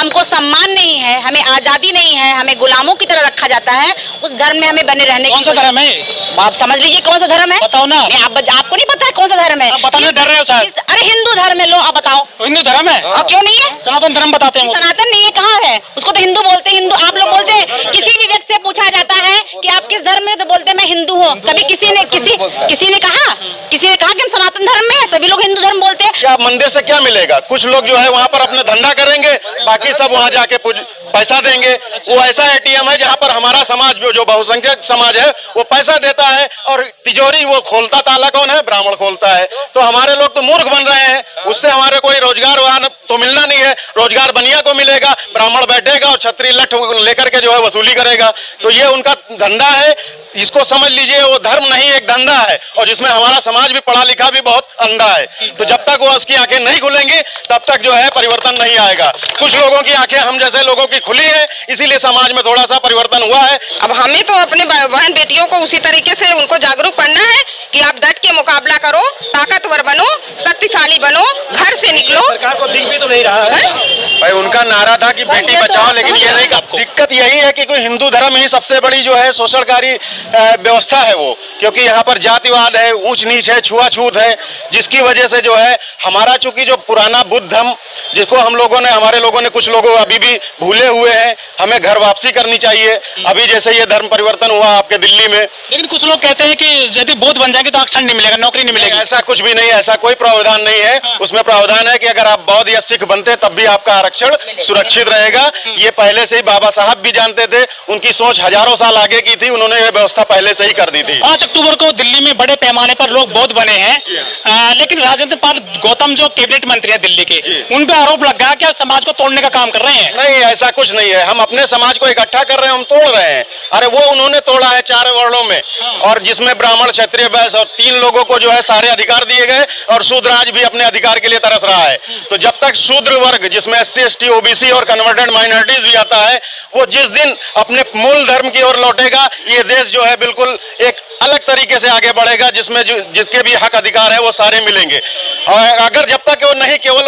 हमको सम्मान नहीं है, हमें आजादी नहीं है, हमें गुलामों की तरह रखा जाता है, उस धर्म में हमें बने रहने कौन सा धर्म है? आप समझ लीजिए कौन सा धर्म है, बताओ ना। आपको नहीं पता है कौन सा धर्म है? बताने डर रहे हो शायद। अरे हिंदू धर्म है, लो आप बताओ। हिंदू धर्म है और क्यों नहीं है? सनातन धर्म बताते हैं। सनातन नहीं है, कहाँ है? उसको तो हिंदू बोलते हैं। हिंदू आप लोग बोलते हैं, किसी भी व्यक्ति से पूछा जाता है कि आप किस धर्म में, तो बोलते हैं मैं हिंदू हूँ। कभी किसी ने कहा कि हम सनातन धर्म में है? सभी लोग हिंदू धर्म बोलते हैं। क्या मंदिर से क्या मिलेगा? कुछ लोग जो है वहाँ पर अपने धंधा करेंगे, बाकी सब वहाँ जाके पैसा देंगे। वो ऐसा एटीएम है जहाँ पर हमारा समाज जो बहुसंख्यक समाज है वो पैसा देता है, और तिजोरी वो खोलता ताला कौन है? ब्राह्मण खोलता है। तो हमारे लोग तो मूर्ख बन रहे हैं, उससे हमारे कोई रोजगार वहाँ तो मिलना नहीं है। रोजगार बनिया को मिलेगा, ब्राह्मण बैठेगा और छतरी लठ लेकर के जो है वसूली करेगा। तो ये उनका धंधा है, इसको समझ लीजिए। वो धर्म नहीं, एक धंधा है, और जिसमें हमारा समाज भी पढ़ा लिखा भी बहुत अंधा है। तो जब तक वो उसकी आंखें नहीं खुलेंगी तब तक जो है परिवर्तन नहीं आएगा। कुछ लोगों की आंखें हम जैसे लोगों की खुली है, इसीलिए समाज में थोड़ा सा परिवर्तन हुआ है। अब हमें तो अपने बहन बेटियों को उसी तरीके से उनको जागरूक करना है कि आप डट के मुकाबला करो, ताकतवर बनो, शक्तिशाली बनो, घर से निकलो। सरकार को दिख भी तो नहीं रहा है भाई, उनका नारा था कि बेटी बचाओ, लेकिन ये नहीं। दिक्कत यही है कि कोई हिंदू धर्म ही सबसे बड़ी जो है शोषणकारी व्यवस्था है वो, क्योंकि यहाँ पर जातिवाद है, ऊंच नीच है, छुआछूत है, जिसकी वजह से जो है हमारा चूंकि जो पुराना बुद्ध धर्म जिसको हमारे लोगों ने कुछ लोगों अभी भी भूले हुए हैं, हमें घर वापसी करनी चाहिए। अभी जैसे ये धर्म परिवर्तन हुआ आपके दिल्ली में, लेकिन कुछ लोग कहते हैं कि यदि बौद्ध बन जाएंगे तो आरक्षण नहीं मिलेगा, नौकरी नहीं मिलेगी। ऐसा कुछ भी नहीं है, ऐसा कोई प्रावधान नहीं है। उसमें प्रावधान है कि अगर आप बौद्ध या सिख बनते तब भी आपका आरक्षण सुरक्षित रहेगा। ये पहले से ही बाबा साहब भी जानते थे, उनकी सोच हजारों साल आगे की थी, उन्होंने ये व्यवस्था पहले से ही कर दी थी। 5 अक्टूबर को दिल्ली में बड़े पैमाने पर लोग बौद्ध बने हैं, लेकिन राजेंद्र पाल गौतम जो कैबिनेट मंत्री है दिल्ली के, उन पे आरोप लगा कि समाज को तोड़ने का काम कर रहे हैं। नहीं, ऐसा कुछ नहीं है। हम अपने समाज को इकट्ठा कर रहे हैं, हम तोड़ रहे हैं। अरे वो उन्होंने तोड़ा है 4 वर्णों में, और जिसमें ब्राह्मण, क्षत्रिय, वैश्य और 3 लोगों को जो है सारे अधिकार दिए गए, और शूद्र आज भी अपने अधिकार के लिए तरस रहा है। तो जब तक शूद्र वर्ग, जिसमें SC, ST, OBC और कन्वर्टेड माइनॉरिटीज भी आता है, वो जिस दिन अपने मूल धर्म की ओर लौटेगा, ये देश जो है बिल्कुल एक अलग तरीके से आगे बढ़ेगा, जिसमें जिसके भी हक अधिकार है वो सारे मिलेंगे। और अगर जब तक वो नहीं केवल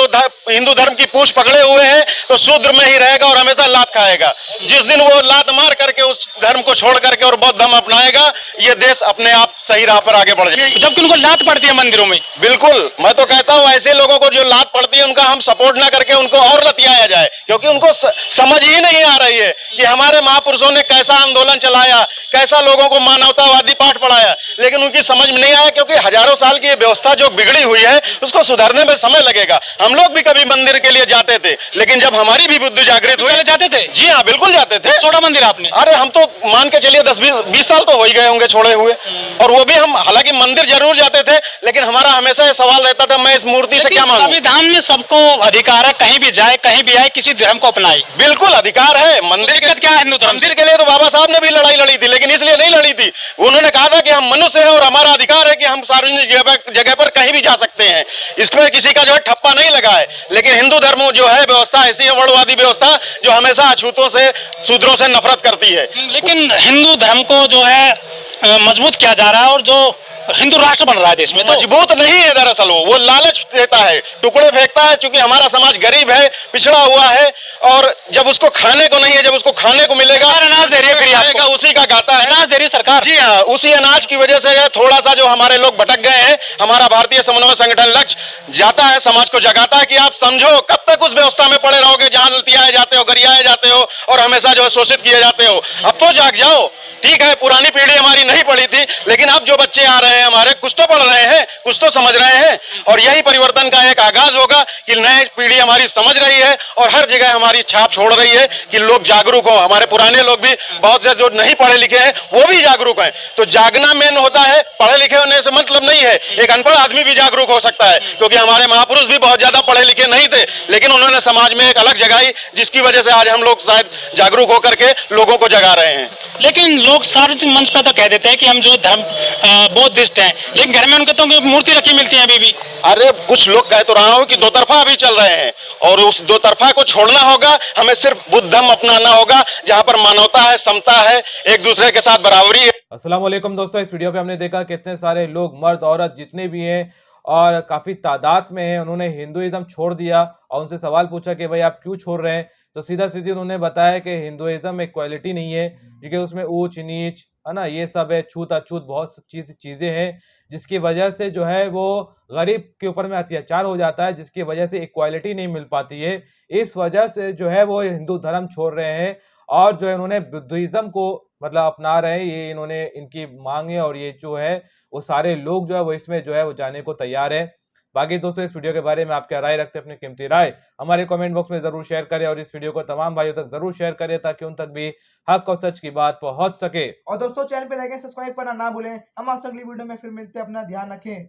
हिंदू धर्म की पूंछ पकड़े हुए हैं तो शूद्र में ही रहेगा और हमेशा लात खाएगा। जिस दिन वो लात मार करके उस धर्म को छोड़ करके और बौद्ध धर्म अपनाएगा, ये देश अपने आप सही राह पर आगे बढ़ जाएगा। जबकि उनको लात पड़ती है मंदिरों में। बिल्कुल, मैं तो कहता हूँ ऐसे लोगों को जो लात पड़ती है उनका हम सपोर्ट ना करके उनको और लतियाया जाए, क्योंकि उनको समझ ही नहीं आ रही है कि हमारे महापुरुषों ने कैसा आंदोलन चलाया, कैसा लोगों को मानवतावादी पाठ पढ़ाया, लेकिन उनकी समझ में नहीं आया। क्योंकि हजारों साल की व्यवस्था जो बिगड़ी हुई है उसको सुधारने में समय लगेगा। हम लोग भी कभी मंदिर के लिए जाते थे, लेकिन जब हमारी भी बुद्धि जागृत हुई। जाते थे? जी हाँ, बिल्कुल जाते थे। छोड़ा मंदिर आपने? अरे हम तो मान के चलिए 10-20 साल तो हो ही गए होंगे छोड़े हुए, और वो भी हम हालांकि मंदिर जरूर जाते थे, लेकिन हमारा हमेशा ये सवाल रहता था मैं इस मूर्ति से क्या मांगूं। संविधान में सबको अधिकार है, कहीं भी जाए, कहीं भी आए, किसी धर्म को अपनाए। बिल्कुल अधिकार है। मंदिर क्या है हिंदू धर्म? मंदिर के लिए तो बाबा साहब ने भी लड़ाई लड़ी थी, लेकिन इसलिए नहीं लड़ी थी। उन्होंने कहा था कि हम मनुष्य हैं और हमारा अधिकार है कि हम सार्वजनिक जगह पर कहीं भी जा सकते हैं। इसमें किसी का जो है ठप्पा नहीं लगा है। लेकिन हिंदू धर्म जो है व्यवस्था ऐसी है, वर्णवादी व्यवस्था, जो हमेशा अछूतों से, शूद्रों से नफरत करती है। लेकिन हिंदू धर्म को जो है मजबूत किया जा रहा है, और जो हिंदू राष्ट्र बन रहा है देश में, तो मजबूत नहीं है। दरअसल वो लालच देता है, टुकड़े फेंकता है। क्योंकि हमारा समाज गरीब है, पिछड़ा हुआ है, और जब उसको खाने को नहीं है, जब उसको खाने को मिलेगा, अनाज दे रही है, फिर आपको उसी का गाता है। अनाज दे रही सरकार। जी हाँ, उसी अनाज की वजह से थोड़ा सा जो हमारे लोग भटक गए हैं। हमारा भारतीय समन्वय संगठन लक्ष्य जाता है, समाज को जगाता है कि आप समझो कब तक उस व्यवस्था में पड़े रहोगे जहां लतियाए जाते हो, गरियाए जाते हो और हमेशा जो है शोषित किए जाते हो। अब तो जाग जाओ। ठीक है, पुरानी पीढ़ी हमारी नहीं पढ़ी थी, लेकिन अब जो बच्चे आ रहे हैं हमारे, कुछ तो पढ़ रहे हैं, कुछ तो समझ रहे हैं, और यही परिवर्तन का एक आगाज होगा कि नई पीढ़ी हमारी समझ रही है और हर जगह हमारी छाप छोड़ रही है कि लोग जागरूक हो। हमारे पुराने लोग भी बहुत से जो नहीं पढ़े लिखे हैं वो भी जागरूक हैं। तो जागना मेन होता है, पढ़े लिखे होने से मतलब नहीं है। एक अनपढ़ आदमी भी जागरूक हो सकता है, क्योंकि हमारे महापुरुष भी बहुत ज्यादा पढ़े लिखे नहीं थे, लेकिन उन्होंने समाज में एक अलग जगाई, जिसकी वजह से आज हम लोग शायद जागरूक होकर के लोगों को जगा रहे हैं। लेकिन लोग सार्वजनिक मंच पर तो कह देते हैं कि हम जो धर्म बौद्धिस्ट हैं, लेकिन घर में उनके तो मूर्ति रखी मिलती है अभी भी। अरे कुछ लोग कह तो रहा हूं कि दो तरफा अभी चल रहे हैं, और उस दो तरफा को छोड़ना होगा। हमें सिर्फ बुद्ध धर्म अपनाना होगा, जहां पर मानवता है, समता है, एक दूसरे के साथ बराबरी है। अस्सलाम वालेकुम दोस्तों, इस वीडियो पे हमने देखा कितने सारे लोग, मर्द औरत जितने भी हैं, और काफी तादाद में है, उन्होंने हिंदुइज्म छोड़ दिया और उनसे सवाल पूछा कि भाई आप क्यों छोड़ रहे हैं, तो सीधा सीधी उन्होंने बताया कि हिंदुइज्म में इक्वालिटी नहीं है, क्योंकि उसमें ऊंच नीच है ना, ये सब है, छूत अछूत बहुत चीजें हैं, जिसकी वजह से जो है वो गरीब के ऊपर में अत्याचार हो जाता है, जिसकी वजह से इक्वालिटी नहीं मिल पाती है। इस वजह से जो है वो हिंदू धर्म छोड़ रहे हैं और जो है उन्होंने बुद्धिज्म को मतलब अपना रहे हैं, ये इन्होंने इनकी मांग है और ये जो है वो सारे लोग जो है वो इसमें जो है वो जाने को तैयार है। बाकी दोस्तों इस वीडियो के बारे में आप क्या राय रखते हैं, अपनी कीमती राय हमारे कमेंट बॉक्स में जरूर शेयर करें और इस वीडियो को तमाम भाइयों तक जरूर शेयर करें ताकि उन तक भी हक और सच की बात पहुंच सके। और दोस्तों चैनल पे लाइक एंड सब्सक्राइब करना ना भूलें। हम आपसे अगली वीडियो में फिर मिलते हैं, अपना ध्यान रखें।